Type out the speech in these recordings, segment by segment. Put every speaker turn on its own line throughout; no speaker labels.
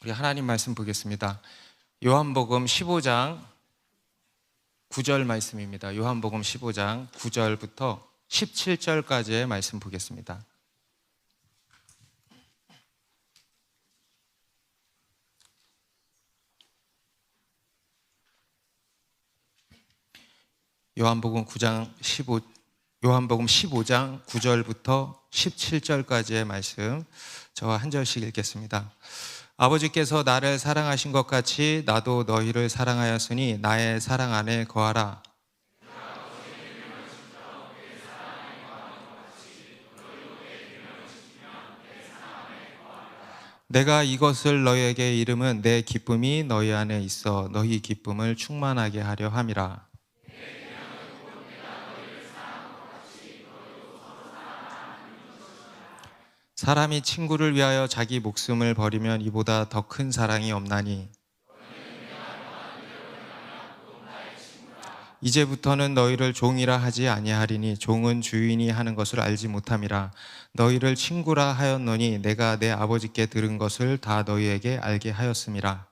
우리 하나님 말씀 보겠습니다. 요한복음 15장 9절 말씀입니다. 요한복음 15장 9절부터 17절까지의 말씀 보겠습니다. 요한복음 15장 9절부터 17절까지의 말씀, 저와 한 절씩 읽겠습니다. 아버지께서 나를 사랑하신 것 같이 나도 너희를 사랑하였으니 나의 사랑 안에 거하라. 내가 이것을 너희에게 이름은 내 기쁨이 너희 안에 있어 너희 기쁨을 충만하게 하려 함이라. 사람이 친구를 위하여 자기 목숨을 버리면 이보다 더 큰 사랑이 없나니 이제부터는 너희를 종이라 하지 아니하리니 종은 주인이 하는 것을 알지 못함이라. 너희를 친구라 하였노니 내가 내 아버지께 들은 것을 다 너희에게 알게 하였음이라.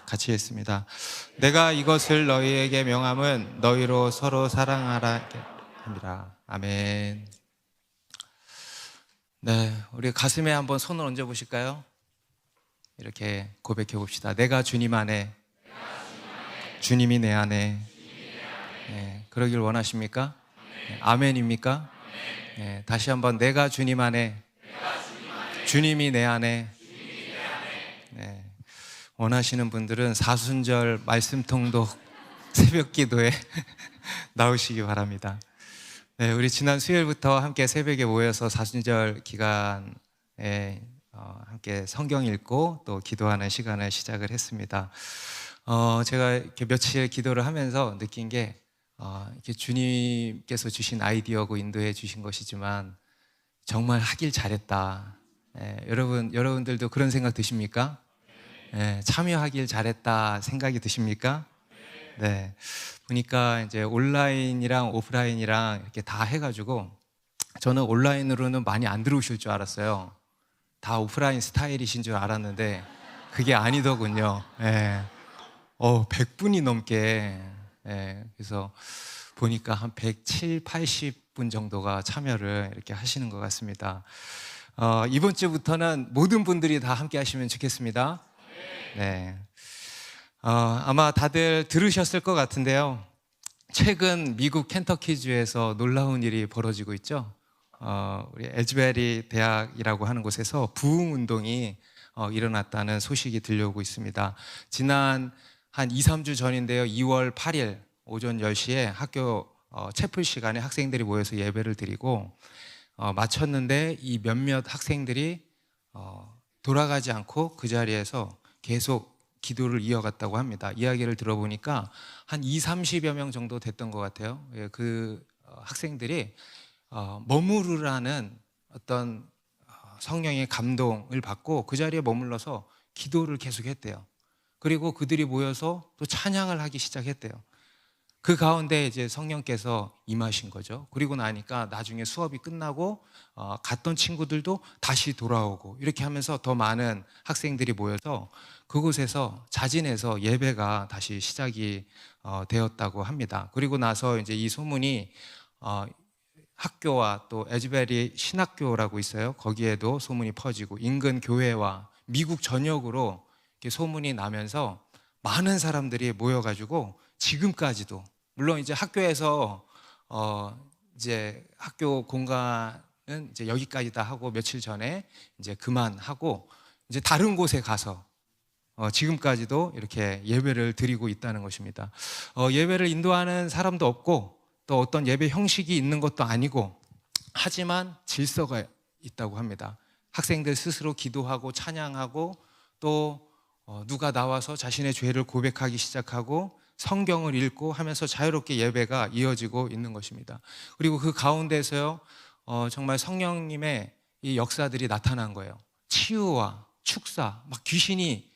같이 했습니다. 내가 이것을 너희에게 명함은 너희로 서로 사랑하라 함이라. 아멘. 네, 우리 가슴에 한번 손을 얹어 보실까요? 이렇게 고백해 봅시다. 내가 주님 안에, 주님이 내 안에. 네, 그러길 원하십니까? 네, 아멘입니까? 네, 다시 한번 내가 주님 안에, 주님이 내 안에. 네. 원하시는 분들은 사순절 말씀통독 새벽 기도에 나오시기 바랍니다. 네, 우리 지난 수요일부터 함께 새벽에 모여서 사순절 기간에 함께 성경 읽고 또 기도하는 시간을 시작을 했습니다. 제가 이렇게 며칠 기도를 하면서 느낀 게 이렇게 주님께서 주신 아이디어고 인도해 주신 것이지만 정말 하길 잘했다. 여러분들도 그런 생각 드십니까? 참여하길 잘했다 생각이 드십니까? 네. 보니까 이제 온라인이랑 오프라인이랑 이렇게 다 해가지고 저는 온라인으로는 많이 안 들어오실 줄 알았어요. 다 오프라인 스타일이신 줄 알았는데 그게 아니더군요. 100분이 넘게. 그래서 보니까 한 170, 80분 정도가 참여를 이렇게 하시는 것 같습니다. 이번 주부터는 모든 분들이 다 함께 하시면 좋겠습니다. 네. 아마 다들 들으셨을 것 같은데요. 최근 미국 켄터키주에서 놀라운 일이 벌어지고 있죠. 우리 에즈베리 대학이라고 하는 곳에서 부흥 운동이 일어났다는 소식이 들려오고 있습니다. 지난 한 2, 3주 전인데요. 2월 8일 오전 10시에 학교 채플 시간에 학생들이 모여서 예배를 드리고 마쳤는데 이 몇몇 학생들이 돌아가지 않고 그 자리에서 계속 기도를 이어갔다고 합니다. 이야기를 들어보니까 한 2, 30여 명 정도 됐던 것 같아요. 그 학생들이 머무르라는 어떤 성령의 감동을 받고 그 자리에 머물러서 기도를 계속했대요. 그리고 그들이 모여서 또 찬양을 하기 시작했대요. 그 가운데 이제 성령께서 임하신 거죠. 그리고 나니까 나중에 수업이 끝나고 갔던 친구들도 다시 돌아오고 이렇게 하면서 더 많은 학생들이 모여서 그곳에서 자진해서 예배가 다시 시작이 되었다고 합니다. 그리고 나서 이제 이 소문이 학교와 또 에즈베리 신학교라고 있어요. 거기에도 소문이 퍼지고 인근 교회와 미국 전역으로 이렇게 소문이 나면서 많은 사람들이 모여가지고 지금까지도 물론 이제 학교에서 이제 학교 공간은 이제 여기까지다 하고 며칠 전에 이제 그만하고 이제 다른 곳에 가서 지금까지도 이렇게 예배를 드리고 있다는 것입니다. 예배를 인도하는 사람도 없고 또 어떤 예배 형식이 있는 것도 아니고 하지만 질서가 있다고 합니다. 학생들 스스로 기도하고 찬양하고 또 누가 나와서 자신의 죄를 고백하기 시작하고 성경을 읽고 하면서 자유롭게 예배가 이어지고 있는 것입니다. 그리고 그 가운데서요 정말 성령님의 이 역사들이 나타난 거예요. 치유와 축사, 막 귀신이,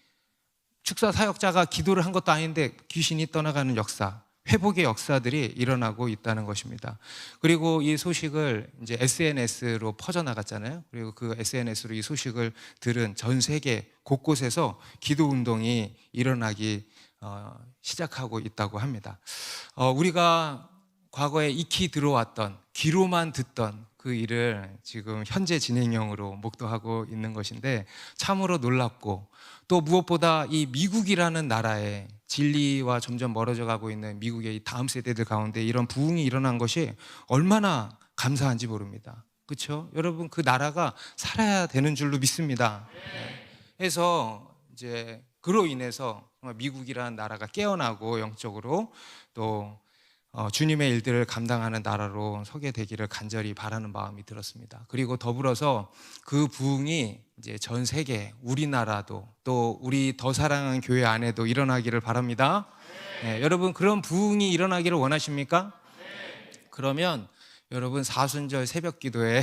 축사 사역자가 기도를 한 것도 아닌데 귀신이 떠나가는 역사, 회복의 역사들이 일어나고 있다는 것입니다. 그리고 이 소식을 이제 SNS로 퍼져나갔잖아요. 그리고 그 SNS로 이 소식을 들은 전 세계 곳곳에서 기도 운동이 일어나기 시작하고 있다고 합니다. 우리가 과거에 익히 들어왔던, 귀로만 듣던 그 일을 지금 현재 진행형으로 목도하고 있는 것인데 참으로 놀랍고, 또 무엇보다 이 미국이라는 나라에, 진리와 점점 멀어져 가고 있는 미국의 이 다음 세대들 가운데 이런 부흥이 일어난 것이 얼마나 감사한지 모릅니다. 그렇죠? 여러분, 그 나라가 살아야 되는 줄로 믿습니다. 그래서 이제 그로 인해서 미국이라는 나라가 깨어나고 영적으로 또 주님의 일들을 감당하는 나라로 서게 되기를 간절히 바라는 마음이 들었습니다. 그리고 더불어서 그 부흥이 이제 전 세계, 우리나라도 또 우리 더 사랑하는 교회 안에도 일어나기를 바랍니다. 네, 여러분, 그런 부흥이 일어나기를 원하십니까? 그러면 여러분 사순절 새벽 기도에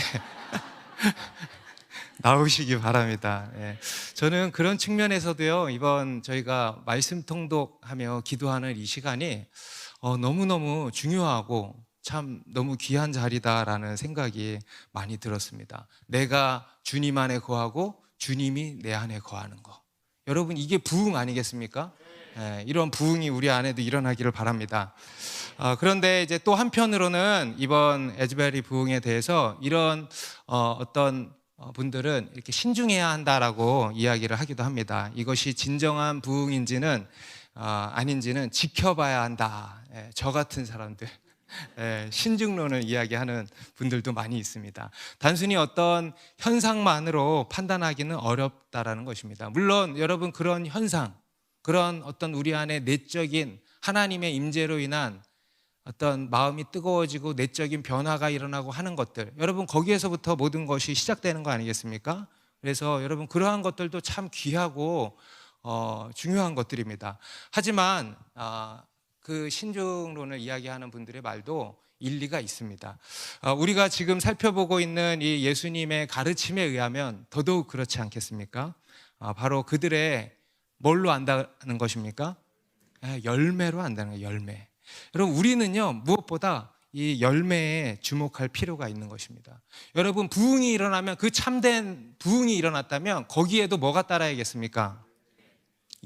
나오시기 바랍니다. 예. 저는 그런 측면에서도요, 이번 저희가 말씀 통독하며 기도하는 이 시간이 너무너무 중요하고 참 너무 귀한 자리다라는 생각이 많이 들었습니다. 내가 주님 안에 거하고 주님이 내 안에 거하는 거. 여러분, 이게 부흥 아니겠습니까? 이런 부흥이 우리 안에도 일어나기를 바랍니다. 그런데 이제 또 한편으로는 이번 에즈베리 부흥에 대해서 이런 어떤 분들은 이렇게 신중해야 한다라고 이야기를 하기도 합니다. 이것이 진정한 부흥인지는 아닌지는 지켜봐야 한다. 저 같은 사람들, 신중론을 이야기하는 분들도 많이 있습니다. 단순히 어떤 현상만으로 판단하기는 어렵다라는 것입니다. 물론 여러분, 그런 현상, 그런 어떤 우리 안에 내적인 하나님의 임재로 인한 어떤 마음이 뜨거워지고 내적인 변화가 일어나고 하는 것들, 여러분, 거기에서부터 모든 것이 시작되는 거 아니겠습니까? 그래서 여러분, 그러한 것들도 참 귀하고 중요한 것들입니다. 하지만 그 신중론을 이야기하는 분들의 말도 일리가 있습니다. 우리가 지금 살펴보고 있는 이 예수님의 가르침에 의하면 더더욱 그렇지 않겠습니까? 바로 그들의 뭘로 안다는 것입니까? 열매로 안다는 거예요. 열매. 여러분, 우리는요, 무엇보다 이 열매에 주목할 필요가 있는 것입니다. 여러분, 부흥이 일어나면, 그 참된 부흥이 일어났다면 거기에도 뭐가 따라야겠습니까?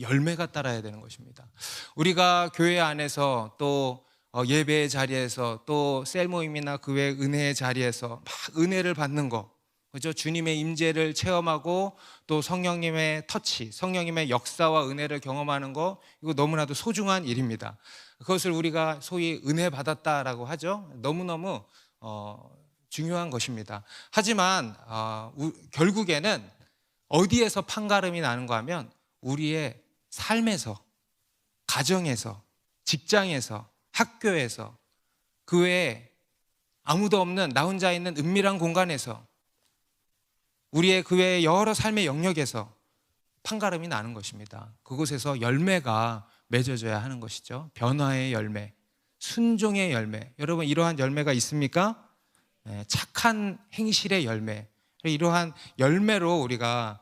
열매가 따라야 되는 것입니다. 우리가 교회 안에서 또 예배의 자리에서 또 셀 모임이나 그 외 은혜의 자리에서 막 은혜를 받는 거, 그죠? 주님의 임재를 체험하고 또 성령님의 터치, 성령님의 역사와 은혜를 경험하는 거, 이거 너무나도 소중한 일입니다. 그것을 우리가 소위 은혜 받았다라고 하죠. 너무너무 중요한 것입니다. 하지만 결국에는 어디에서 판가름이 나는가 하면 우리의 삶에서, 가정에서, 직장에서, 학교에서, 그 외에 아무도 없는 나 혼자 있는 은밀한 공간에서, 우리의 그 외의 여러 삶의 영역에서 판가름이 나는 것입니다. 그곳에서 열매가 맺어져야 하는 것이죠. 변화의 열매, 순종의 열매. 여러분, 이러한 열매가 있습니까? 착한 행실의 열매. 이러한 열매로 우리가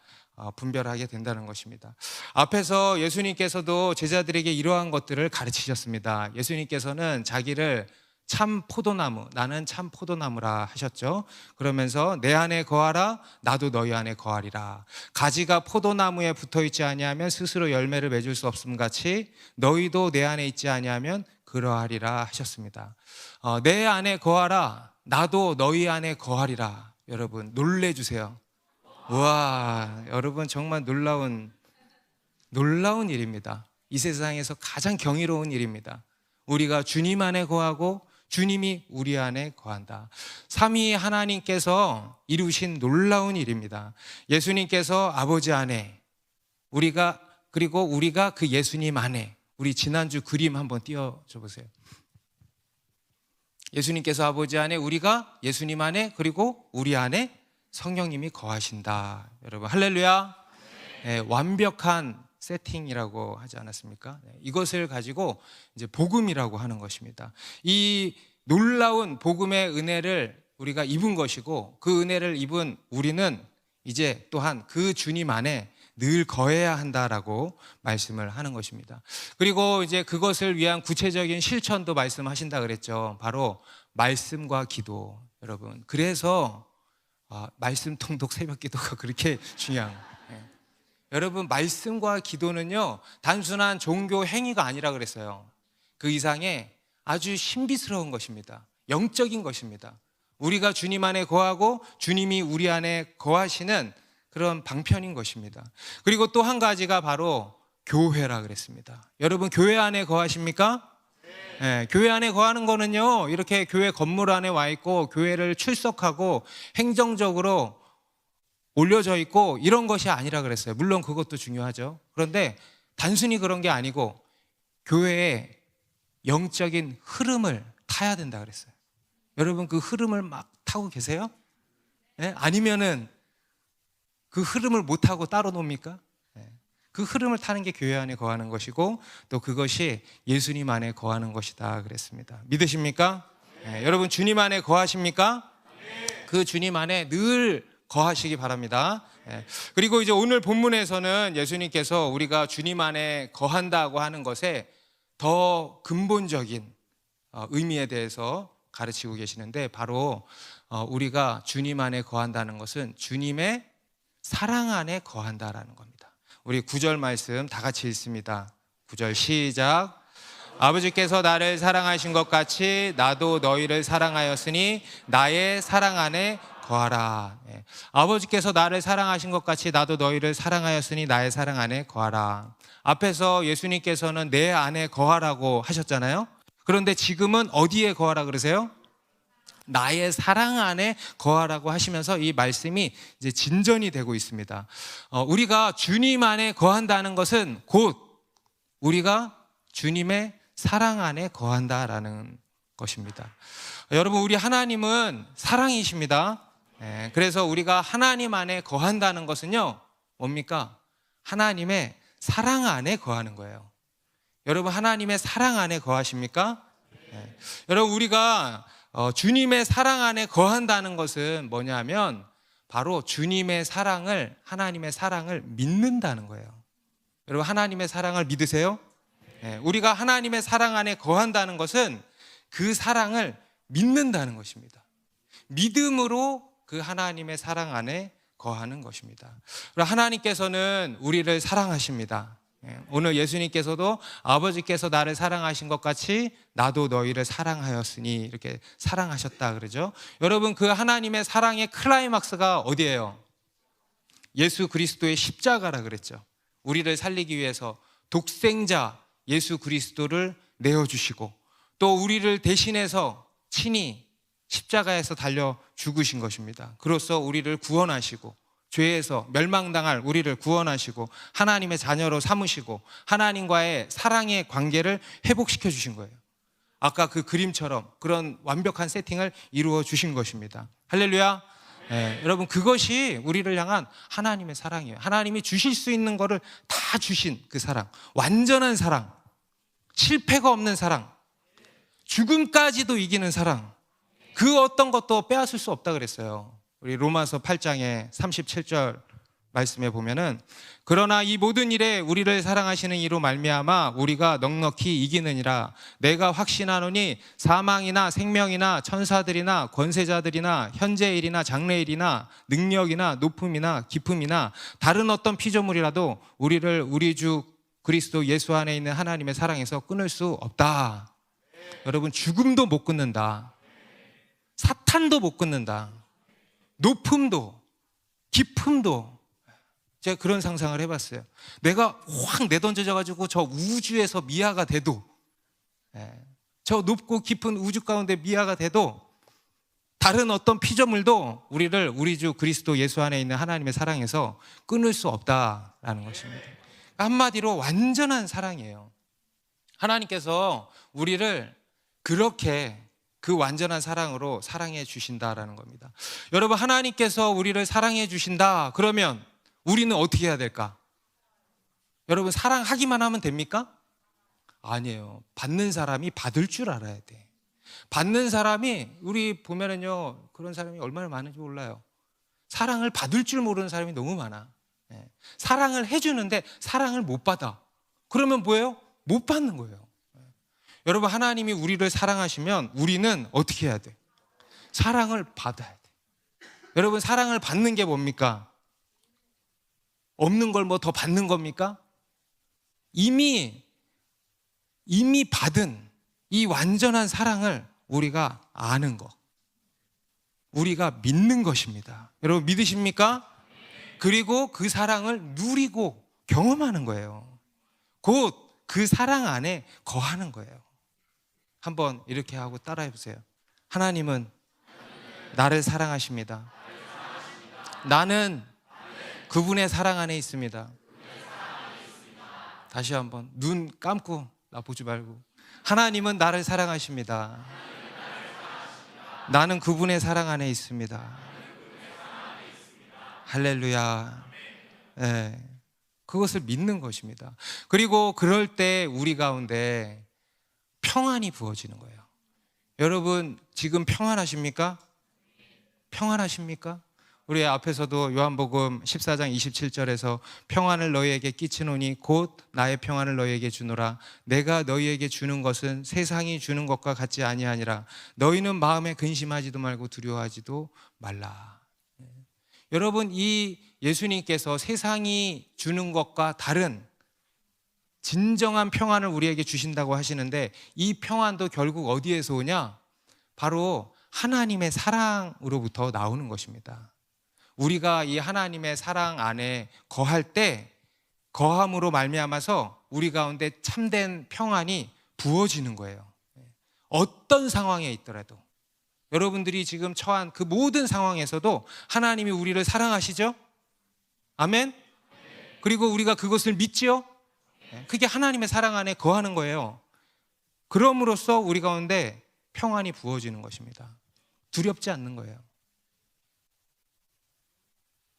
분별하게 된다는 것입니다. 앞에서 예수님께서도 제자들에게 이러한 것들을 가르치셨습니다. 예수님께서는 자기를 참 포도나무, 나는 참 포도나무라 하셨죠. 그러면서 내 안에 거하라, 나도 너희 안에 거하리라. 가지가 포도나무에 붙어있지 아니하면 스스로 열매를 맺을 수 없음 같이 너희도 내 안에 있지 아니하면 그러하리라 하셨습니다. 내 안에 거하라, 나도 너희 안에 거하리라. 여러분, 놀래주세요. 와, 여러분, 정말 놀라운 일입니다. 이 세상에서 가장 경이로운 일입니다. 우리가 주님 안에 거하고 주님이 우리 안에 거한다. 삼위 하나님께서 이루신 놀라운 일입니다. 예수님께서 아버지 안에, 그리고 우리가 그 예수님 안에. 우리 지난주 그림 한번 띄워줘 보세요. 예수님께서 아버지 안에, 우리가 예수님 안에, 그리고 우리 안에 성령님이 거하신다. 여러분, 할렐루야. 완벽한 세팅이라고 하지 않았습니까? 이것을 가지고 이제 복음이라고 하는 것입니다. 이 놀라운 복음의 은혜를 우리가 입은 것이고 그 은혜를 입은 우리는 이제 또한 그 주님 안에 늘 거해야 한다라고 말씀을 하는 것입니다. 그리고 이제 그것을 위한 구체적인 실천도 말씀하신다 그랬죠. 바로 말씀과 기도. 여러분, 그래서 말씀 통독 새벽 기도가 그렇게 중요한 거예요. 여러분, 말씀과 기도는요 단순한 종교 행위가 아니라 그랬어요. 그 이상의 아주 신비스러운 것입니다. 영적인 것입니다. 우리가 주님 안에 거하고 주님이 우리 안에 거하시는 그런 방편인 것입니다. 그리고 또 한 가지가 바로 교회라 그랬습니다. 여러분, 교회 안에 거하십니까? 네, 교회 안에 거하는 거는요 이렇게 교회 건물 안에 와 있고 교회를 출석하고 행정적으로 올려져 있고 이런 것이 아니라 그랬어요. 물론 그것도 중요하죠. 그런데 단순히 그런 게 아니고 교회의 영적인 흐름을 타야 된다 그랬어요. 여러분, 그 흐름을 막 타고 계세요? 네? 아니면은 그 흐름을 못 타고 따로 놉니까? 네. 그 흐름을 타는 게 교회 안에 거하는 것이고 또 그것이 예수님 안에 거하는 것이다 그랬습니다. 믿으십니까? 네. 여러분, 주님 안에 거하십니까? 네. 그 주님 안에 늘 거하시기 바랍니다. 네. 그리고 이제 오늘 본문에서는 예수님께서 우리가 주님 안에 거한다고 하는 것에 더 근본적인 의미에 대해서 가르치고 계시는데 바로 우리가 주님 안에 거한다는 것은 주님의 사랑 안에 거한다라는 겁니다. 우리 9절 말씀 다 같이 읽습니다. 9절 시작. 아버지께서 나를 사랑하신 것 같이 나도 너희를 사랑하였으니 나의 사랑 안에 거하라. 네. 아버지께서 나를 사랑하신 것 같이 나도 너희를 사랑하였으니 나의 사랑 안에 거하라. 앞에서 예수님께서는 내 안에 거하라고 하셨잖아요. 그런데 지금은 어디에 거하라 그러세요? 나의 사랑 안에 거하라고 하시면서 이 말씀이 이제 진전이 되고 있습니다. 우리가 주님 안에 거한다는 것은 곧 우리가 주님의 사랑 안에 거한다라는 것입니다. 여러분, 우리 하나님은 사랑이십니다. 그래서 우리가 하나님 안에 거한다는 것은요 뭡니까? 하나님의 사랑 안에 거하는 거예요. 여러분, 하나님의 사랑 안에 거하십니까? 네. 여러분, 우리가 주님의 사랑 안에 거한다는 것은 뭐냐면 바로 주님의 사랑을, 하나님의 사랑을 믿는다는 거예요. 여러분, 하나님의 사랑을 믿으세요? 네. 우리가 하나님의 사랑 안에 거한다는 것은 그 사랑을 믿는다는 것입니다. 믿음으로 그 하나님의 사랑 안에 거하는 것입니다. 하나님께서는 우리를 사랑하십니다. 오늘 예수님께서도 아버지께서 나를 사랑하신 것 같이 나도 너희를 사랑하였으니 이렇게 사랑하셨다 그러죠. 여러분, 그 하나님의 사랑의 클라이막스가 어디예요? 예수 그리스도의 십자가라 그랬죠. 우리를 살리기 위해서 독생자 예수 그리스도를 내어주시고 또 우리를 대신해서 친히 십자가에서 달려 죽으신 것입니다. 그로써 우리를 구원하시고 죄에서 멸망당할 우리를 구원하시고 하나님의 자녀로 삼으시고 하나님과의 사랑의 관계를 회복시켜 주신 거예요. 아까 그 그림처럼 그런 완벽한 세팅을 이루어 주신 것입니다. 할렐루야. 네, 여러분, 그것이 우리를 향한 하나님의 사랑이에요. 하나님이 주실 수 있는 거를 다 주신 그 사랑, 완전한 사랑, 실패가 없는 사랑, 죽음까지도 이기는 사랑, 그 어떤 것도 빼앗을 수 없다 그랬어요. 우리 로마서 8장의 37절 말씀에 보면은 그러나 이 모든 일에 우리를 사랑하시는 이로 말미암아 우리가 넉넉히 이기느니라. 내가 확신하노니 사망이나 생명이나 천사들이나 권세자들이나 현재일이나 장래일이나 능력이나 높음이나 깊음이나 다른 어떤 피조물이라도 우리를 우리 주 그리스도 예수 안에 있는 하나님의 사랑에서 끊을 수 없다. 여러분, 죽음도 못 끊는다. 사탄도 못 끊는다. 높음도 깊음도. 제가 그런 상상을 해봤어요. 내가 확 내던져져 가지고 저 우주에서 미아가 돼도, 저 높고 깊은 우주 가운데 미아가 돼도 다른 어떤 피조물도 우리를 우리 주 그리스도 예수 안에 있는 하나님의 사랑에서 끊을 수 없다라는 것입니다. 한마디로 완전한 사랑이에요. 하나님께서 우리를 그렇게 그 완전한 사랑으로 사랑해 주신다라는 겁니다. 여러분, 하나님께서 우리를 사랑해 주신다 그러면 우리는 어떻게 해야 될까? 여러분, 사랑하기만 하면 됩니까? 아니에요. 받는 사람이 받을 줄 알아야 돼. 받는 사람이, 우리 보면은요, 그런 사람이 얼마나 많은지 몰라요. 사랑을 받을 줄 모르는 사람이 너무 많아. 사랑을 해주는데 사랑을 못 받아. 그러면 뭐예요? 못 받는 거예요. 여러분, 하나님이 우리를 사랑하시면 우리는 어떻게 해야 돼? 사랑을 받아야 돼. 여러분, 사랑을 받는 게 뭡니까? 없는 걸 뭐 더 받는 겁니까? 이미 받은 이 완전한 사랑을 우리가 아는 것, 우리가 믿는 것입니다. 여러분, 믿으십니까? 그리고 그 사랑을 누리고 경험하는 거예요. 곧 그 사랑 안에 거하는 거예요. 한번 이렇게 하고 따라해 보세요. 하나님은 나를 사랑하십니다. 나는 그분의 사랑 안에 있습니다. 다시 한번 눈 감고 나 보지 말고, 하나님은 나를 사랑하십니다. 나는 그분의 사랑 안에 있습니다. 할렐루야. 네, 그것을 믿는 것입니다. 그리고 그럴 때 우리 가운데 평안이 부어지는 거예요. 여러분, 지금 평안하십니까? 평안하십니까? 우리 앞에서도 요한복음 14장 27절에서 평안을 너희에게 끼치노니 곧 나의 평안을 너희에게 주노라. 내가 너희에게 주는 것은 세상이 주는 것과 같지 아니하니라. 너희는 마음에 근심하지도 말고 두려워하지도 말라. 여러분, 이 예수님께서 세상이 주는 것과 다른 진정한 평안을 우리에게 주신다고 하시는데, 이 평안도 결국 어디에서 오냐? 바로 하나님의 사랑으로부터 나오는 것입니다. 우리가 이 하나님의 사랑 안에 거할 때, 거함으로 말미암아서 우리 가운데 참된 평안이 부어지는 거예요. 어떤 상황에 있더라도, 여러분들이 지금 처한 그 모든 상황에서도 하나님이 우리를 사랑하시죠? 아멘? 그리고 우리가 그것을 믿지요? 그게 하나님의 사랑 안에 거하는 거예요. 그럼으로써 우리 가운데 평안이 부어지는 것입니다. 두렵지 않는 거예요.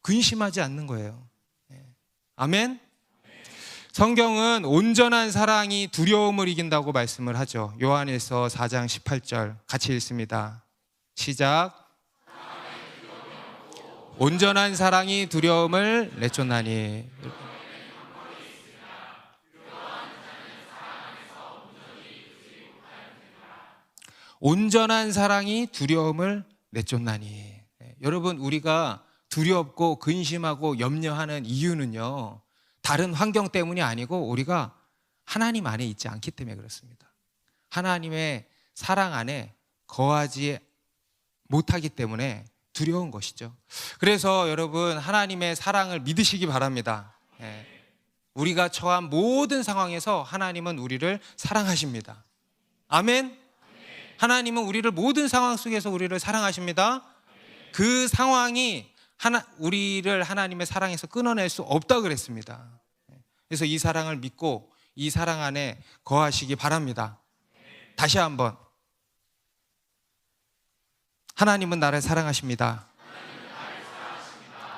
근심하지 않는 거예요. 아멘? 성경은 온전한 사랑이 두려움을 이긴다고 말씀을 하죠. 요한일서 4장 18절 같이 읽습니다. 시작. 온전한 사랑이 두려움을 내쫓나니. 온전한 사랑이 두려움을 내쫓나니. 여러분, 우리가 두렵고 근심하고 염려하는 이유는요, 다른 환경 때문이 아니고 우리가 하나님 안에 있지 않기 때문에 그렇습니다. 하나님의 사랑 안에 거하지 못하기 때문에 두려운 것이죠. 그래서 여러분, 하나님의 사랑을 믿으시기 바랍니다. 우리가 처한 모든 상황에서 하나님은 우리를 사랑하십니다. 아멘? 하나님은 우리를 모든 상황 속에서 우리를 사랑하십니다. 그 상황이 우리를 하나님의 사랑에서 끊어낼 수 없다 그랬습니다. 그래서 이 사랑을 믿고 이 사랑 안에 거하시기 바랍니다. 다시 한번, 하나님은 나를 사랑하십니다.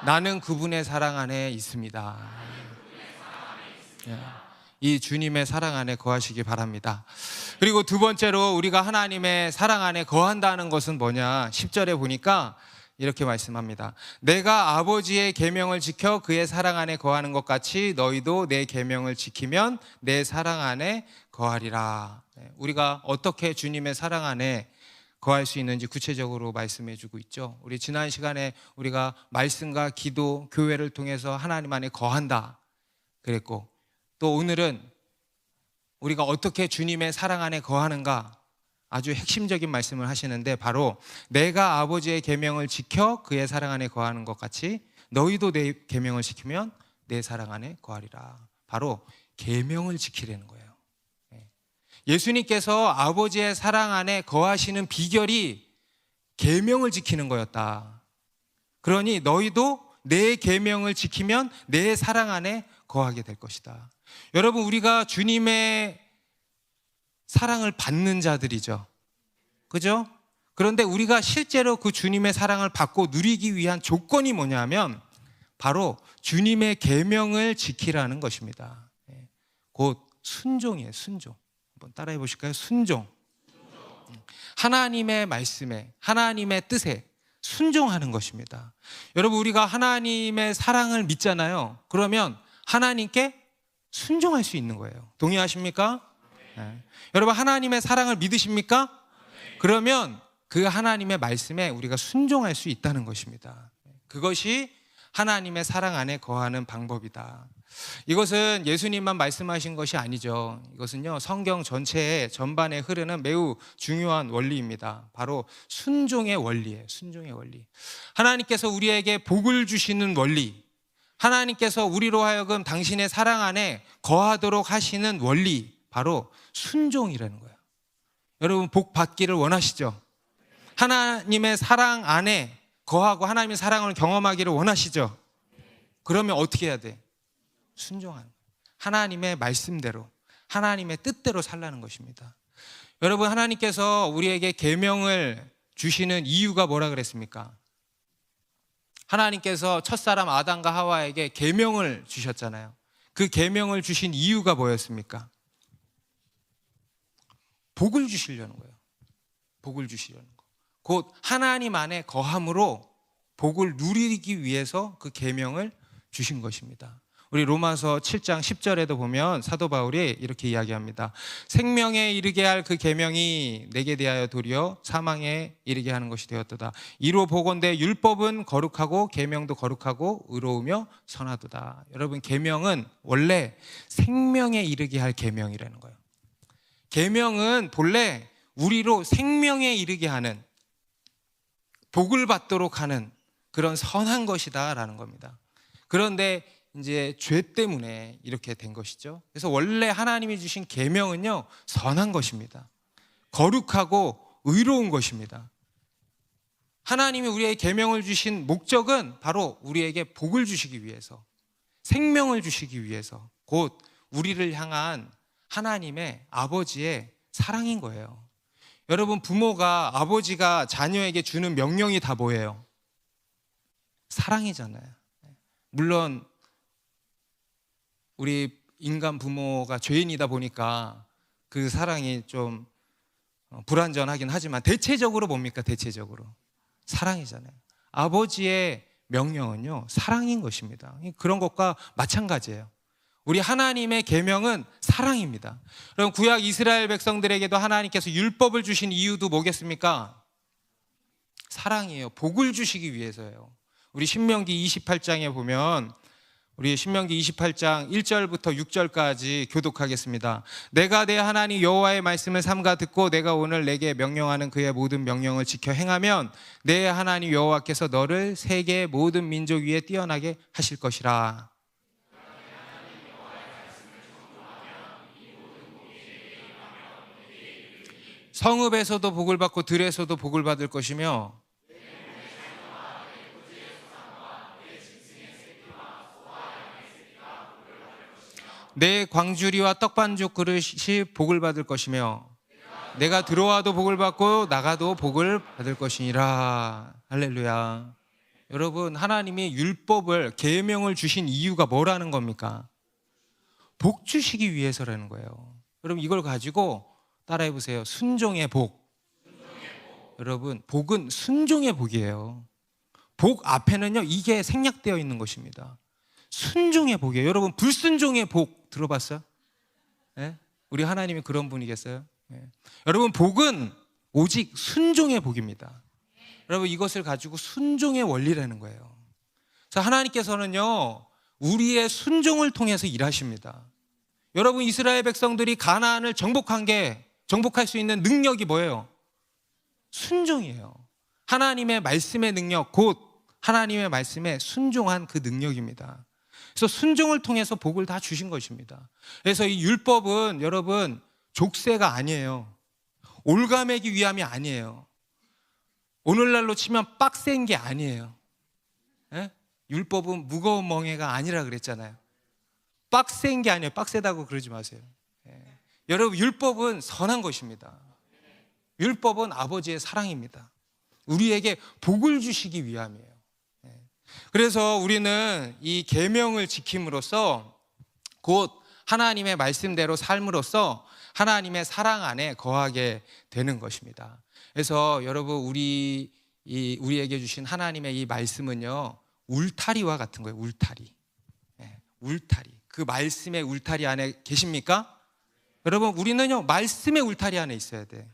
나는 그분의 사랑 안에 있습니다. 이 주님의 사랑 안에 거하시기 바랍니다. 그리고 두 번째로 우리가 하나님의 사랑 안에 거한다는 것은 뭐냐? 10절에 보니까 이렇게 말씀합니다. 내가 아버지의 계명을 지켜 그의 사랑 안에 거하는 것 같이 너희도 내 계명을 지키면 내 사랑 안에 거하리라. 우리가 어떻게 주님의 사랑 안에 거할 수 있는지 구체적으로 말씀해 주고 있죠. 우리 지난 시간에 우리가 말씀과 기도, 교회를 통해서 하나님 안에 거한다 그랬고, 또 오늘은 우리가 어떻게 주님의 사랑 안에 거하는가, 아주 핵심적인 말씀을 하시는데, 바로 내가 아버지의 계명을 지켜 그의 사랑 안에 거하는 것 같이 너희도 내 계명을 지키면 내 사랑 안에 거하리라. 바로 계명을 지키려는 거예요. 예수님께서 아버지의 사랑 안에 거하시는 비결이 계명을 지키는 거였다. 그러니 너희도 내 계명을 지키면 내 사랑 안에 거하게 될 것이다. 여러분, 우리가 주님의 사랑을 받는 자들이죠. 그죠? 그런데 우리가 실제로 그 주님의 사랑을 받고 누리기 위한 조건이 뭐냐면 바로 주님의 계명을 지키라는 것입니다. 곧 순종이에요. 순종. 한번 따라해 보실까요? 순종. 하나님의 말씀에, 하나님의 뜻에 순종하는 것입니다. 여러분, 우리가 하나님의 사랑을 믿잖아요. 그러면 하나님께 순종할 수 있는 거예요. 동의하십니까? 네. 여러분, 하나님의 사랑을 믿으십니까? 그러면 그 하나님의 말씀에 우리가 순종할 수 있다는 것입니다. 그것이 하나님의 사랑 안에 거하는 방법이다. 이것은 예수님만 말씀하신 것이 아니죠. 이것은요, 성경 전체에 전반에 흐르는 매우 중요한 원리입니다. 바로 순종의 원리예요. 순종의 원리. 하나님께서 우리에게 복을 주시는 원리, 하나님께서 우리로 하여금 당신의 사랑 안에 거하도록 하시는 원리, 바로 순종이라는 거예요. 여러분, 복 받기를 원하시죠? 하나님의 사랑 안에 거하고 하나님의 사랑을 경험하기를 원하시죠? 그러면 어떻게 해야 돼? 순종하는 거예요. 하나님의 말씀대로, 하나님의 뜻대로 살라는 것입니다. 여러분, 하나님께서 우리에게 계명을 주시는 이유가 뭐라 그랬습니까? 하나님께서 첫사람 아담과 하와에게 계명을 주셨잖아요. 그 계명을 주신 이유가 뭐였습니까? 복을 주시려는 거예요. 복을 주시려는 거. 곧 하나님 안에 거함으로 복을 누리기 위해서 그 계명을 주신 것입니다. 우리 로마서 7장 10절에도 보면 사도 바울이 이렇게 이야기합니다. 생명에 이르게 할 그 계명이 내게 대하여 도리어 사망에 이르게 하는 것이 되었도다. 이로 보건대 율법은 거룩하고 계명도 거룩하고 의로우며 선하도다. 여러분, 계명은 원래 생명에 이르게 할 계명이라는 거예요. 계명은 본래 우리로 생명에 이르게 하는, 복을 받도록 하는 그런 선한 것이다라는 겁니다. 그런데 이제 죄 때문에 이렇게 된 것이죠. 그래서 원래 하나님이 주신 계명은요, 선한 것입니다. 거룩하고 의로운 것입니다. 하나님이 우리에게 계명을 주신 목적은 바로 우리에게 복을 주시기 위해서, 생명을 주시기 위해서, 곧 우리를 향한 하나님의 아버지의 사랑인 거예요. 여러분, 부모가, 아버지가 자녀에게 주는 명령이 다 뭐예요? 사랑이잖아요. 물론 우리 인간 부모가 죄인이다 보니까 그 사랑이 좀 불완전하긴 하지만 대체적으로 뭡니까? 대체적으로 사랑이잖아요. 아버지의 명령은요, 사랑인 것입니다. 그런 것과 마찬가지예요. 우리 하나님의 계명은 사랑입니다. 그럼 구약 이스라엘 백성들에게도 하나님께서 율법을 주신 이유도 뭐겠습니까? 사랑이에요. 복을 주시기 위해서예요. 우리 신명기 28장에 보면, 우리 신명기 28장 1절부터 6절까지 교독하겠습니다. 내가 내 하나님 여호와의 말씀을 삼가 듣고 내가 오늘 내게 명령하는 그의 모든 명령을 지켜 행하면 내 하나님 여호와께서 너를 세계의 모든 민족 위에 뛰어나게 하실 것이라. 성읍에서도 복을 받고 들에서도 복을 받을 것이며 내 광주리와 떡반죽 그릇이 복을 받을 것이며 내가 들어와도 복을 받고 나가도 복을 받을 것이니라. 할렐루야. 여러분, 하나님이 율법을, 계명을 주신 이유가 뭐라는 겁니까? 복 주시기 위해서라는 거예요. 여러분, 이걸 가지고 따라해 보세요. 순종의 복. 여러분, 복은 순종의 복이에요. 복 앞에는요, 이게 생략되어 있는 것입니다. 순종의 복이에요. 여러분, 불순종의 복 들어봤어요? 네? 우리 하나님이 그런 분이겠어요? 네. 여러분, 복은 오직 순종의 복입니다. 여러분, 이것을 가지고 순종의 원리라는 거예요. 그래서 하나님께서는요, 우리의 순종을 통해서 일하십니다. 여러분, 이스라엘 백성들이 가나안을 정복할 수 있는 능력이 뭐예요? 순종이에요. 하나님의 말씀의 능력, 곧 하나님의 말씀에 순종한 그 능력입니다. 그래서 순종을 통해서 복을 다 주신 것입니다. 그래서 이 율법은 여러분, 족쇄가 아니에요. 올가매기 위함이 아니에요. 오늘날로 치면 빡센 게 아니에요. 예? 율법은 무거운 멍에가 아니라 그랬잖아요. 빡센 게 아니에요. 빡세다고 그러지 마세요. 예. 여러분, 율법은 선한 것입니다. 율법은 아버지의 사랑입니다. 우리에게 복을 주시기 위함이에요. 예. 그래서 우리는 이 계명을 지킴으로써, 곧 하나님의 말씀대로 삶으로써 하나님의 사랑 안에 거하게 되는 것입니다. 그래서 여러분 우리에게 주신 하나님의 이 말씀은요, 울타리와 같은 거예요. 울타리. 울타리. 그 말씀의 울타리 안에 계십니까? 여러분, 우리는요, 말씀의 울타리 안에 있어야 돼.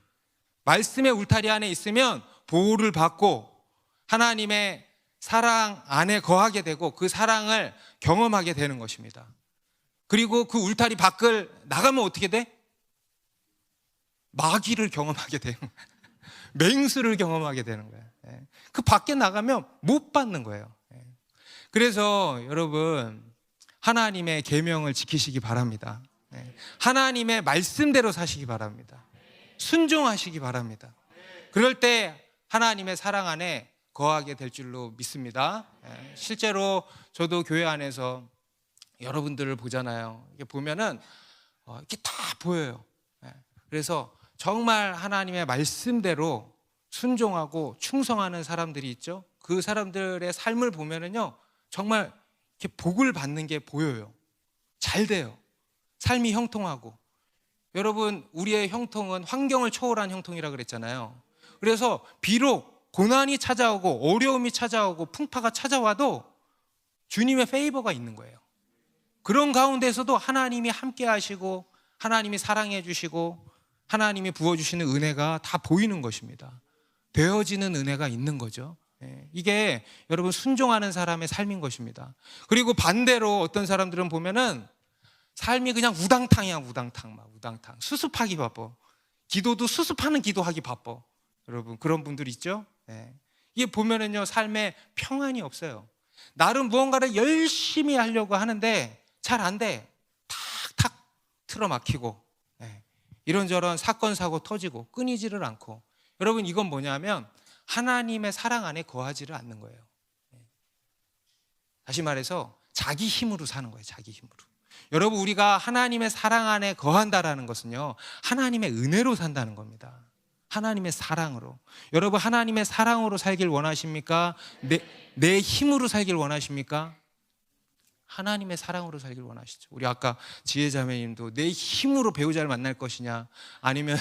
말씀의 울타리 안에 있으면 보호를 받고 하나님의 사랑 안에 거하게 되고 그 사랑을 경험하게 되는 것입니다. 그리고 그 울타리 밖을 나가면 어떻게 돼? 마귀를 경험하게 되는 거예요. 맹수를 경험하게 되는 거예요. 그 밖에 나가면 못 받는 거예요. 그래서 여러분, 하나님의 계명을 지키시기 바랍니다. 하나님의 말씀대로 사시기 바랍니다. 순종하시기 바랍니다. 그럴 때 하나님의 사랑 안에 거하게 될 줄로 믿습니다. 실제로 저도 교회 안에서 여러분들을 보잖아요. 이게 보면은 이렇게 다 보여요. 그래서 정말 하나님의 말씀대로 순종하고 충성하는 사람들이 있죠. 그 사람들의 삶을 보면은요, 정말 이렇게 복을 받는 게 보여요. 잘 돼요. 삶이 형통하고. 여러분, 우리의 형통은 환경을 초월한 형통이라 그랬잖아요. 그래서 비록 고난이 찾아오고 어려움이 찾아오고 풍파가 찾아와도 주님의 페이버가 있는 거예요. 그런 가운데서도 하나님이 함께 하시고 하나님이 사랑해 주시고 하나님이 부어주시는 은혜가 다 보이는 것입니다. 되어지는 은혜가 있는 거죠. 이게 여러분 순종하는 사람의 삶인 것입니다. 그리고 반대로 어떤 사람들은 보면은 삶이 그냥 우당탕이야. 우당탕. 수습하기 바빠. 기도도 수습하는 기도하기 바빠. 여러분, 그런 분들 있죠? 이게 보면은요, 삶에 평안이 없어요. 나름 무언가를 열심히 하려고 하는데 잘 안 돼. 탁탁 틀어막히고 이런저런 사건 사고 터지고 끊이지를 않고. 여러분, 이건 뭐냐면 하나님의 사랑 안에 거하지를 않는 거예요. 다시 말해서 자기 힘으로 사는 거예요. 자기 힘으로. 여러분, 우리가 하나님의 사랑 안에 거한다라는 것은요, 하나님의 은혜로 산다는 겁니다. 하나님의 사랑으로. 여러분, 하나님의 사랑으로 살길 원하십니까? 내 힘으로 살길 원하십니까? 하나님의 사랑으로 살길 원하시죠. 우리 아까 지혜자매님도 내 힘으로 배우자를 만날 것이냐, 아니면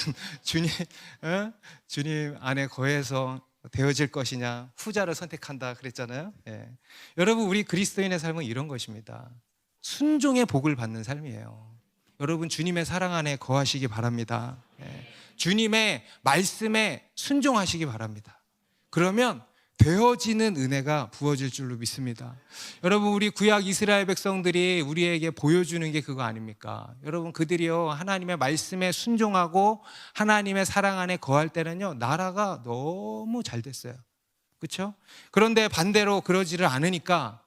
주님 안에 거해서 되어질 것이냐, 후자를 선택한다 그랬잖아요. 여러분, 우리 그리스도인의 삶은 이런 것입니다. 순종의 복을 받는 삶이에요. 여러분, 주님의 사랑 안에 거하시기 바랍니다. 주님의 말씀에 순종하시기 바랍니다. 그러면 되어지는 은혜가 부어질 줄로 믿습니다. 여러분, 우리 구약 이스라엘 백성들이 우리에게 보여주는 게 그거 아닙니까? 여러분, 그들이요, 하나님의 말씀에 순종하고 하나님의 사랑 안에 거할 때는요, 나라가 너무 잘 됐어요. 그렇죠? 그런데 반대로 그러지를 않으니까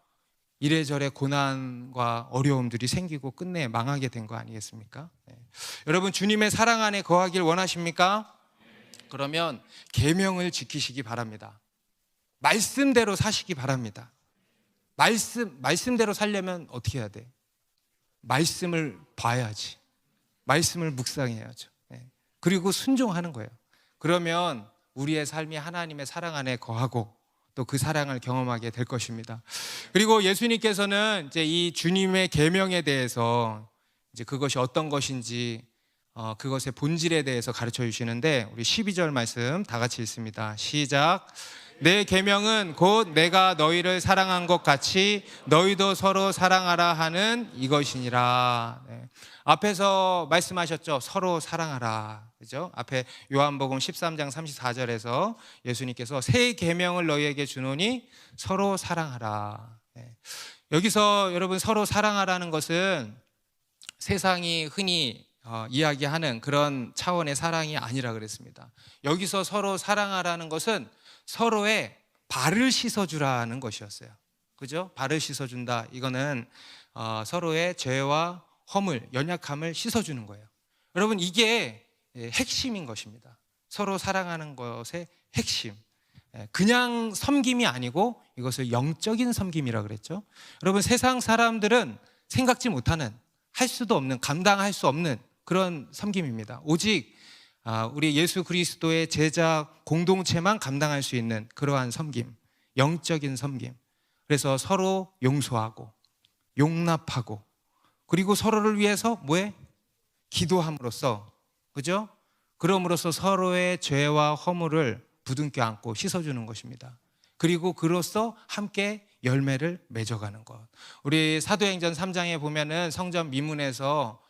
이래저래 고난과 어려움들이 생기고 끝내 망하게 된 거 아니겠습니까? 여러분, 주님의 사랑 안에 거하길 원하십니까? 그러면 계명을 지키시기 바랍니다. 말씀대로 사시기 바랍니다. 말씀대로 살려면 어떻게 해야 돼? 말씀을 봐야지. 말씀을 묵상해야죠. 그리고 순종하는 거예요. 그러면 우리의 삶이 하나님의 사랑 안에 거하고 또 그 사랑을 경험하게 될 것입니다. 그리고 예수님께서는 이제 이 주님의 계명에 대해서 이제 그것이 어떤 것인지 그것의 본질에 대해서 가르쳐 주시는데, 우리 12절 말씀 다 같이 읽습니다. 시작. 내 계명은 곧 내가 너희를 사랑한 것 같이 너희도 서로 사랑하라 하는 이것이니라. 앞에서 말씀하셨죠. 서로 사랑하라. 그죠? 앞에 요한복음 13장 34절에서 예수님께서 새 계명을 너희에게 주노니 서로 사랑하라. 여기서 여러분, 서로 사랑하라는 것은 세상이 흔히 이야기하는 그런 차원의 사랑이 아니라 그랬습니다. 여기서 서로 사랑하라는 것은 서로의 발을 씻어주라는 것이었어요. 그죠? 발을 씻어준다. 이거는 서로의 죄와 허물, 연약함을 씻어주는 거예요. 여러분, 이게 핵심인 것입니다. 서로 사랑하는 것의 핵심. 그냥 섬김이 아니고 이것을 영적인 섬김이라고 그랬죠. 여러분, 세상 사람들은 생각지 못하는, 할 수도 없는, 감당할 수 없는 그런 섬김입니다. 오직 우리 예수 그리스도의 제자 공동체만 감당할 수 있는 그러한 섬김, 영적인 섬김. 그래서 서로 용서하고 용납하고 그리고 서로를 위해서 뭐해? 기도함으로써 그죠? 그럼으로써 서로의 죄와 허물을 부둥켜 안고 씻어주는 것입니다. 그리고 그로써 함께 열매를 맺어가는 것. 우리 사도행전 3장에 보면은 성전 미문에서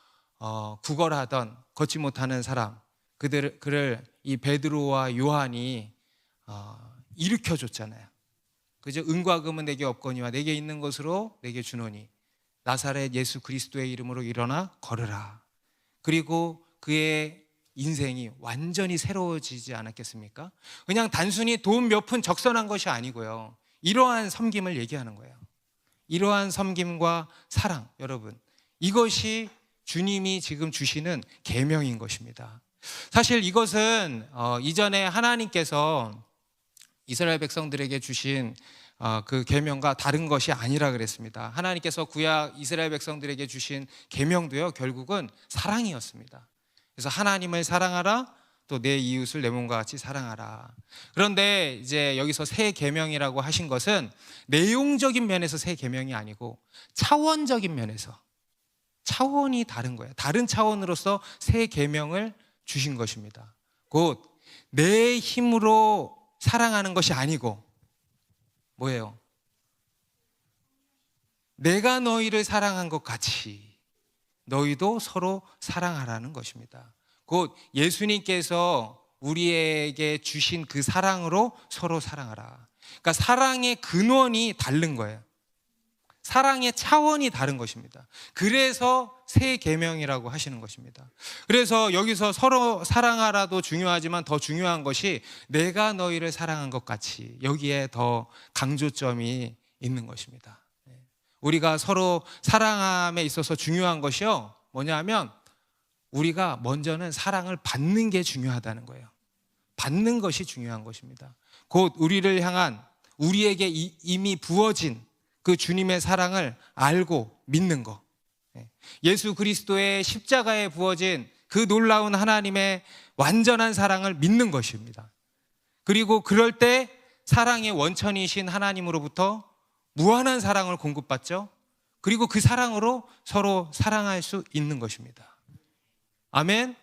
구걸하던 걷지 못하는 사람, 그를 이 베드로와 요한이 일으켜줬잖아요. 그죠? 은과 금은 내게 없거니와 내게 있는 것으로 내게 주노니 나사렛 예수 그리스도의 이름으로 일어나 걸으라. 그리고 그의 인생이 완전히 새로워지지 않았겠습니까? 그냥 단순히 돈 몇 푼 적선한 것이 아니고요. 이러한 섬김을 얘기하는 거예요. 이러한 섬김과 사랑, 여러분, 이것이 주님이 지금 주시는 계명인 것입니다. 사실 이것은 이전에 하나님께서 이스라엘 백성들에게 주신 그 계명과 다른 것이 아니라 그랬습니다. 하나님께서 구약 이스라엘 백성들에게 주신 계명도요, 결국은 사랑이었습니다. 그래서 하나님을 사랑하라, 또 내 이웃을 내 몸과 같이 사랑하라. 그런데 이제 여기서 새 계명이라고 하신 것은 내용적인 면에서 새 계명이 아니고 차원적인 면에서, 차원이 다른 거예요. 다른 차원으로서 새 계명을 주신 것입니다. 곧 내 힘으로 사랑하는 것이 아니고 뭐예요? 내가 너희를 사랑한 것 같이 너희도 서로 사랑하라는 것입니다. 곧 예수님께서 우리에게 주신 그 사랑으로 서로 사랑하라. 그러니까 사랑의 근원이 다른 거예요. 사랑의 차원이 다른 것입니다. 그래서 새 계명이라고 하시는 것입니다. 그래서 여기서 서로 사랑하라도 중요하지만 더 중요한 것이 내가 너희를 사랑한 것 같이, 여기에 더 강조점이 있는 것입니다. 우리가 서로 사랑함에 있어서 중요한 것이요, 뭐냐면 우리가 먼저는 사랑을 받는 게 중요하다는 거예요. 받는 것이 중요한 것입니다. 곧 우리를 향한, 우리에게 이미 부어진 그 주님의 사랑을 알고 믿는 것, 예수 그리스도의 십자가에 부어진 그 놀라운 하나님의 완전한 사랑을 믿는 것입니다. 그리고 그럴 때 사랑의 원천이신 하나님으로부터 무한한 사랑을 공급받죠. 그리고 그 사랑으로 서로 사랑할 수 있는 것입니다. 아멘.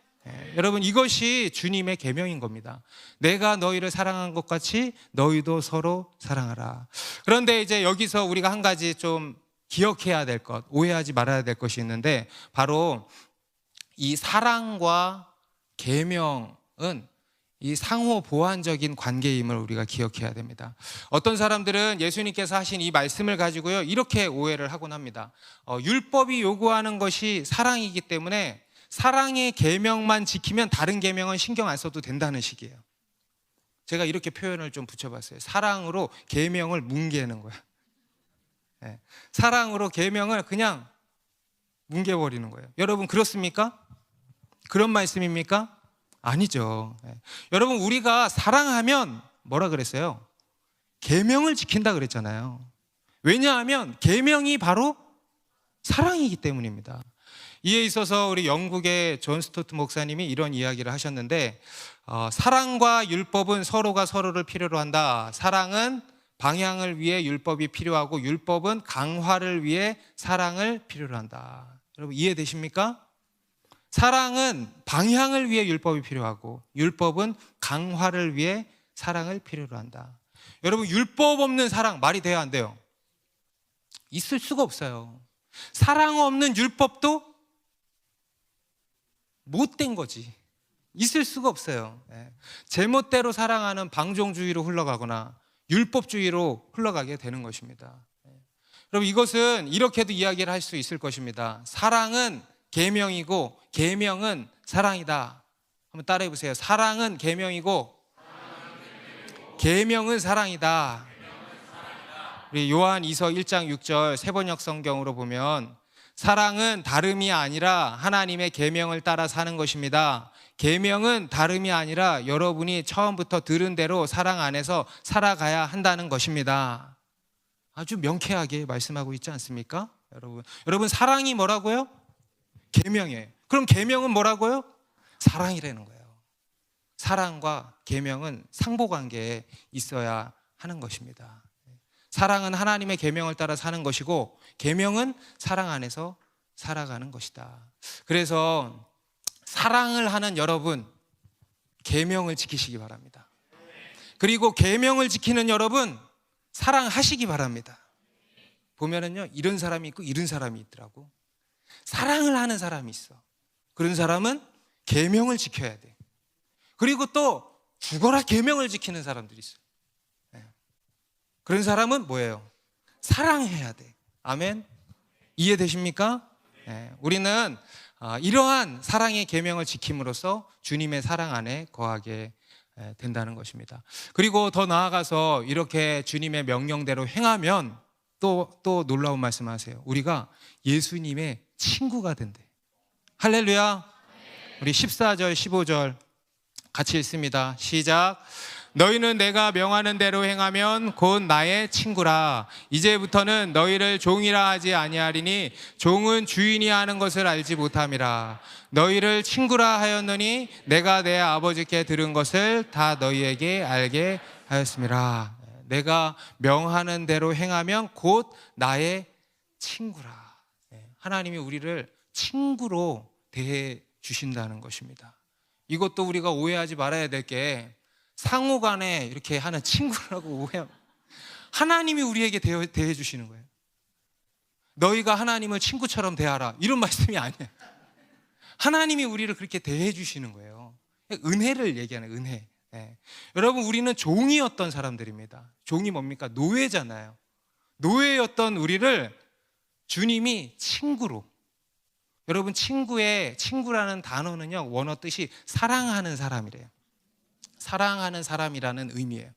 여러분, 이것이 주님의 계명인 겁니다. 내가 너희를 사랑한 것 같이 너희도 서로 사랑하라. 그런데 이제 여기서 우리가 한 가지 좀 기억해야 될 것, 오해하지 말아야 될 것이 있는데, 바로 이 사랑과 계명은 이 상호 보완적인 관계임을 우리가 기억해야 됩니다. 어떤 사람들은 예수님께서 하신 이 말씀을 가지고요, 이렇게 오해를 하곤 합니다. 율법이 요구하는 것이 사랑이기 때문에 사랑의 계명만 지키면 다른 계명은 신경 안 써도 된다는 식이에요. 제가 이렇게 표현을 좀 붙여봤어요. 사랑으로 계명을 뭉개는 거예요. 네. 사랑으로 계명을 그냥 뭉개버리는 거예요. 여러분, 그렇습니까? 그런 말씀입니까? 아니죠. 네. 여러분, 우리가 사랑하면 뭐라 그랬어요? 계명을 지킨다 그랬잖아요. 왜냐하면 계명이 바로 사랑이기 때문입니다. 이에 있어서 우리 영국의 존 스토트 목사님이 이런 이야기를 하셨는데, 사랑과 율법은 서로가 서로를 필요로 한다. 사랑은 방향을 위해 율법이 필요하고 율법은 강화를 위해 사랑을 필요로 한다. 여러분, 이해되십니까? 사랑은 방향을 위해 율법이 필요하고 율법은 강화를 위해 사랑을 필요로 한다. 여러분, 율법 없는 사랑 말이 돼야 안 돼요? 있을 수가 없어요. 사랑 없는 율법도 못된 거지. 있을 수가 없어요. 제멋대로 사랑하는 방종주의로 흘러가거나 율법주의로 흘러가게 되는 것입니다. 여러분, 이것은 이렇게도 이야기를 할 수 있을 것입니다. 사랑은 계명이고 계명은 사랑이다. 한번 따라해 보세요. 사랑은 계명이고 계명은 사랑이다. 우리 요한 2서 1장 6절 세번역 성경으로 보면 사랑은 다름이 아니라 하나님의 계명을 따라 사는 것입니다. 계명은 다름이 아니라 여러분이 처음부터 들은 대로 사랑 안에서 살아가야 한다는 것입니다. 아주 명쾌하게 말씀하고 있지 않습니까? 여러분, 사랑이 뭐라고요? 계명이에요. 그럼 계명은 뭐라고요? 사랑이라는 거예요. 사랑과 계명은 상보관계에 있어야 하는 것입니다. 사랑은 하나님의 계명을 따라 사는 것이고 계명은 사랑 안에서 살아가는 것이다. 그래서 사랑을 하는 여러분, 계명을 지키시기 바랍니다. 그리고 계명을 지키는 여러분, 사랑하시기 바랍니다. 보면은요, 이런 사람이 있고 이런 사람이 있더라고. 사랑을 하는 사람이 있어. 그런 사람은 계명을 지켜야 돼. 그리고 또 죽어라 계명을 지키는 사람들이 있어. 그런 사람은 뭐예요? 사랑해야 돼. 아멘. 이해되십니까? 우리는 이러한 사랑의 계명을 지킴으로써 주님의 사랑 안에 거하게 된다는 것입니다. 그리고 더 나아가서 이렇게 주님의 명령대로 행하면 또 놀라운 말씀하세요. 우리가 예수님의 친구가 된대. 할렐루야. 우리 14절 15절 같이 읽습니다. 시작. 너희는 내가 명하는 대로 행하면 곧 나의 친구라. 이제부터는 너희를 종이라 하지 아니하리니 종은 주인이 하는 것을 알지 못함이라. 너희를 친구라 하였느니 내가 내 아버지께 들은 것을 다 너희에게 알게 하였음이라. 내가 명하는 대로 행하면 곧 나의 친구라. 하나님이 우리를 친구로 대해 주신다는 것입니다. 이것도 우리가 오해하지 말아야 될 게, 상호 간에 이렇게 하는 친구라고 오해하면 하나님이 우리에게 대해 주시는 거예요. 너희가 하나님을 친구처럼 대하라, 이런 말씀이 아니에요. 하나님이 우리를 그렇게 대해 주시는 거예요. 은혜를 얘기하는 은혜. 여러분, 우리는 종이었던 사람들입니다. 종이 뭡니까? 노예잖아요. 노예였던 우리를 주님이 친구로. 여러분, 친구라는 단어는요, 원어 뜻이 사랑하는 사람이래요. 사랑하는 사람이라는 의미예요.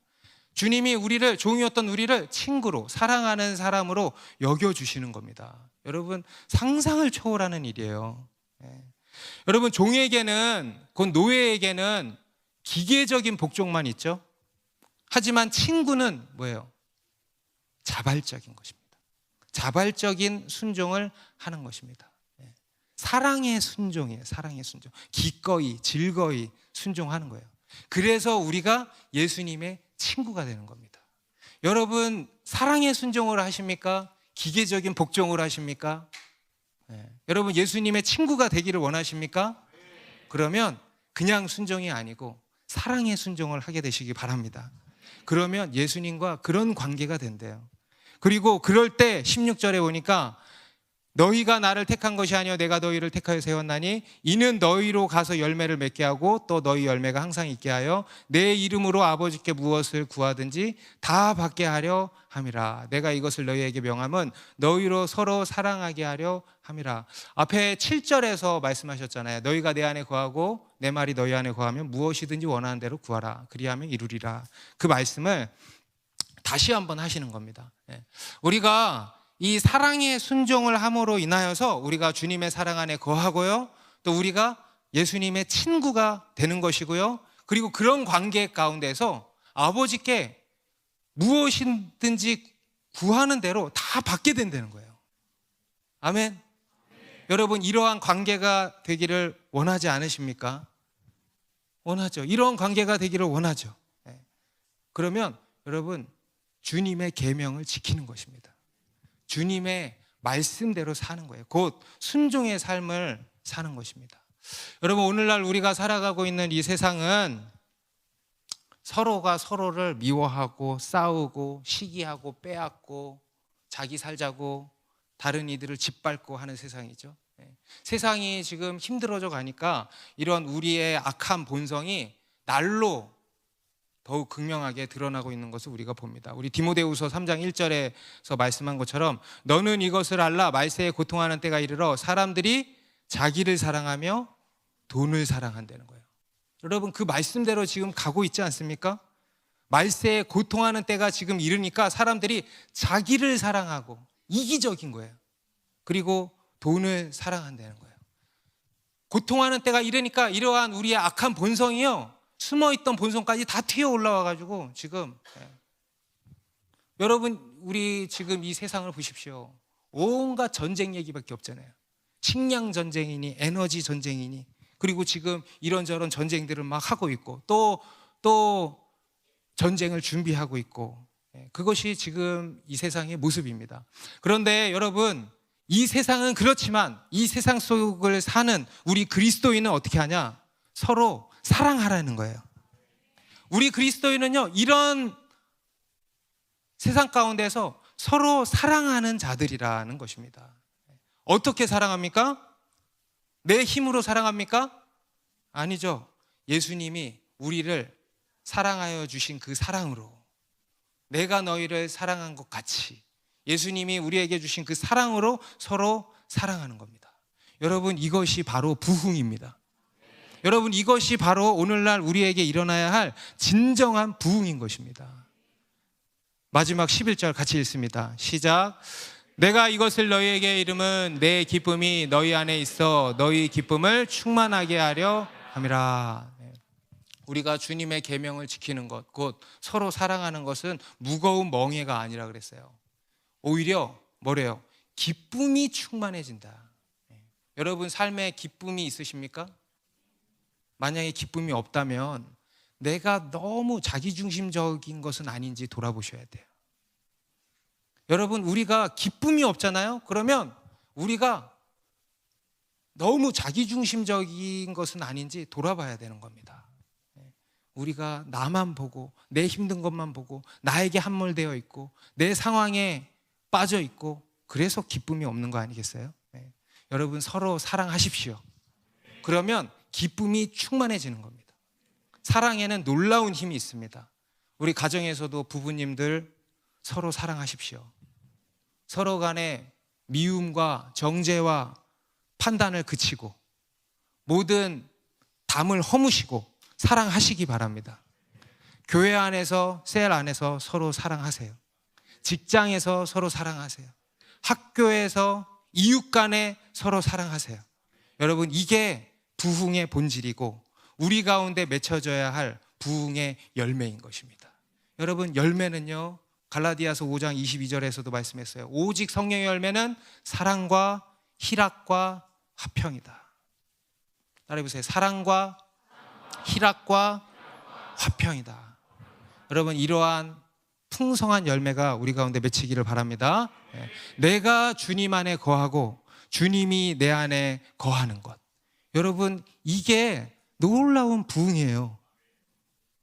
주님이 종이었던 우리를 친구로, 사랑하는 사람으로 여겨주시는 겁니다. 여러분, 상상을 초월하는 일이에요. 여러분, 종에게는, 곧 노예에게는 기계적인 복종만 있죠. 하지만 친구는 뭐예요? 자발적인 것입니다. 자발적인 순종을 하는 것입니다. 사랑의 순종이에요. 사랑의 순종. 기꺼이, 즐거이 순종하는 거예요. 그래서 우리가 예수님의 친구가 되는 겁니다. 여러분, 사랑의 순종을 하십니까? 기계적인 복종을 하십니까? 여러분, 예수님의 친구가 되기를 원하십니까? 그러면 그냥 순종이 아니고 사랑의 순종을 하게 되시기 바랍니다. 그러면 예수님과 그런 관계가 된대요. 그리고 그럴 때 16절에 보니까 너희가 나를 택한 것이 아니요 내가 너희를 택하여 세웠나니 이는 너희로 가서 열매를 맺게 하고 또 너희 열매가 항상 있게 하여 내 이름으로 아버지께 무엇을 구하든지 다 받게 하려 함이라. 내가 이것을 너희에게 명함은 너희로 서로 사랑하게 하려 함이라. 앞에 7절에서 말씀하셨잖아요. 너희가 내 안에 거하고 내 말이 너희 안에 거하면 무엇이든지 원하는 대로 구하라. 그리하면 이루리라. 그 말씀을 다시 한번 하시는 겁니다. 우리가 이 사랑의 순종을 함으로 인하여서 우리가 주님의 사랑 안에 거하고요, 또 우리가 예수님의 친구가 되는 것이고요, 그리고 그런 관계 가운데서 아버지께 무엇이든지 구하는 대로 다 받게 된다는 거예요. 아멘. 여러분, 이러한 관계가 되기를 원하지 않으십니까? 원하죠. 이러한 관계가 되기를 원하죠. 그러면 여러분, 주님의 계명을 지키는 것입니다. 주님의 말씀대로 사는 거예요. 곧 순종의 삶을 사는 것입니다. 여러분, 오늘날 우리가 살아가고 있는 이 세상은 서로가 서로를 미워하고 싸우고 시기하고 빼앗고 자기 살자고 다른 이들을 짓밟고 하는 세상이죠. 세상이 지금 힘들어져 가니까 이런 우리의 악한 본성이 날로 더욱 극명하게 드러나고 있는 것을 우리가 봅니다. 우리 디모데후서 3장 1절에서 말씀한 것처럼 너는 이것을 알라. 말세에 고통하는 때가 이르러 사람들이 자기를 사랑하며 돈을 사랑한다는 거예요. 여러분, 그 말씀대로 지금 가고 있지 않습니까? 말세에 고통하는 때가 지금 이르니까 사람들이 자기를 사랑하고 이기적인 거예요. 그리고 돈을 사랑한다는 거예요. 고통하는 때가 이르니까 이러한 우리의 악한 본성이요, 숨어있던 본성까지 다 튀어 올라와가지고 지금 여러분, 우리 지금 이 세상을 보십시오. 온갖 전쟁 얘기밖에 없잖아요. 식량 전쟁이니 에너지 전쟁이니, 그리고 지금 이런저런 전쟁들을 막 하고 있고 또 전쟁을 준비하고 있고, 그것이 지금 이 세상의 모습입니다. 그런데 여러분, 이 세상은 그렇지만 이 세상 속을 사는 우리 그리스도인은 어떻게 하냐? 서로 사랑하라는 거예요. 우리 그리스도인은요, 이런 세상 가운데서 서로 사랑하는 자들이라는 것입니다. 어떻게 사랑합니까? 내 힘으로 사랑합니까? 아니죠. 예수님이 우리를 사랑하여 주신 그 사랑으로, 내가 너희를 사랑한 것 같이 예수님이 우리에게 주신 그 사랑으로 서로 사랑하는 겁니다. 여러분, 이것이 바로 부흥입니다. 여러분, 이것이 바로 오늘날 우리에게 일어나야 할 진정한 부흥인 것입니다. 마지막 11절 같이 읽습니다. 시작. 내가 이것을 너희에게 이름은 내 기쁨이 너희 안에 있어 너희 기쁨을 충만하게 하려 함이라. 우리가 주님의 계명을 지키는 것, 곧 서로 사랑하는 것은 무거운 멍해가 아니라 그랬어요. 오히려 뭐래요? 기쁨이 충만해진다. 여러분, 삶에 기쁨이 있으십니까? 만약에 기쁨이 없다면 내가 너무 자기중심적인 것은 아닌지 돌아보셔야 돼요. 여러분, 우리가 기쁨이 없잖아요? 그러면 우리가 너무 자기중심적인 것은 아닌지 돌아봐야 되는 겁니다. 우리가 나만 보고 내 힘든 것만 보고 나에게 함몰되어 있고 내 상황에 빠져 있고 그래서 기쁨이 없는 거 아니겠어요? 여러분, 서로 사랑하십시오. 그러면 기쁨이 충만해지는 겁니다. 사랑에는 놀라운 힘이 있습니다. 우리 가정에서도 부부님들 서로 사랑하십시오. 서로 간에 미움과 정죄와 판단을 그치고 모든 담을 허무시고 사랑하시기 바랍니다. 교회 안에서, 셀 안에서 서로 사랑하세요. 직장에서 서로 사랑하세요. 학교에서 이웃 간에 서로 사랑하세요. 여러분, 이게 부흥의 본질이고 우리 가운데 맺혀져야 할 부흥의 열매인 것입니다. 여러분, 열매는요, 갈라디아서 5장 22절에서도 말씀했어요. 오직 성령의 열매는 사랑과 희락과 화평이다. 따라해보세요. 사랑과 희락과 화평이다. 여러분, 이러한 풍성한 열매가 우리 가운데 맺히기를 바랍니다. 내가 주님 안에 거하고 주님이 내 안에 거하는 것. 여러분, 이게 놀라운 부흥이에요.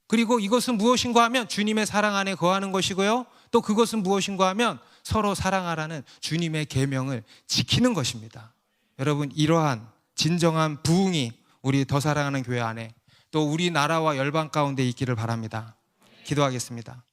그리고 이것은 무엇인가 하면 주님의 사랑 안에 거하는 것이고요. 또 그것은 무엇인가 하면 서로 사랑하라는 주님의 계명을 지키는 것입니다. 여러분, 이러한 진정한 부흥이 우리 더 사랑하는 교회 안에 또 우리나라와 열방 가운데 있기를 바랍니다. 기도하겠습니다.